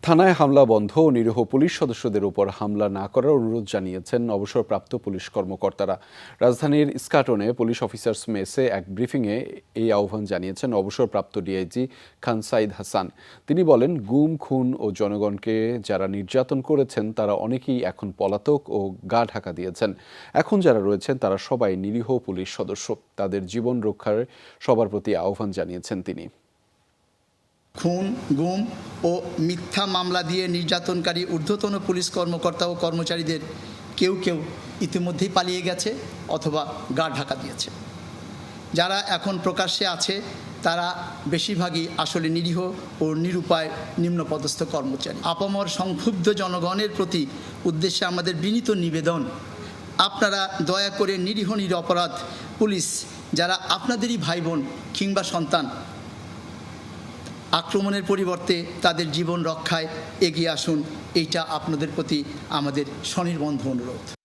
থানায় হামলা বন্ধ ও নিরীহ পুলিশ সদস্যদের উপর হামলা না করার অনুরোধ জানিয়েছেন অবসরপ্রাপ্ত পুলিশ কর্মকর্তারা। রাজধানীর ইস্কাটনে পুলিশ অফিসার্স মেসে এক ব্রিফিংয়ে এই আহ্বান জানিয়েছেন অবসরপ্রাপ্ত ডিআইজি খান সাইদ হাসান। তিনি বলেন, গুম, খুন ও জনগণকে যারা নির্যাতন করেছেন তারা অনেকেই এখন পলাতক ও গা ঢাকা দিয়েছেন। এখন যারা রয়েছেন তারা সবাই নিরীহ পুলিশ সদস্য। তাদের জীবন রক্ষার সবার প্রতি আহ্বান জানিয়েছেন তিনি। খুন, গুম ও মিথ্যা মামলা দিয়ে নির্যাতনকারী ঊর্ধ্বতন পুলিশ কর্মকর্তা ও কর্মচারীদের কেউ ইতিমধ্যেই পালিয়ে গেছে অথবা গা ঢাকা দিয়েছে। যারা এখন প্রকাশ্যে আছে তারা বেশিরভাগই আসলে নিরীহ ও নিরুপায় নিম্নপদস্থ কর্মচারী। আপামর সংক্ষুব্ধ জনগণের প্রতি উদ্দেশ্যে আমাদের বিনীত নিবেদন, আপনারা দয়া করে নিরীহ নিরপরাধ পুলিশ যারা আপনাদেরই ভাই বোন কিংবা সন্তান, আক্রমণের পরিবর্তে তাদের জীবন রক্ষায় এগিয়ে আসুন। এইটা আপনাদের প্রতি আমাদের স্বনির্বন্ধ অনুরোধ।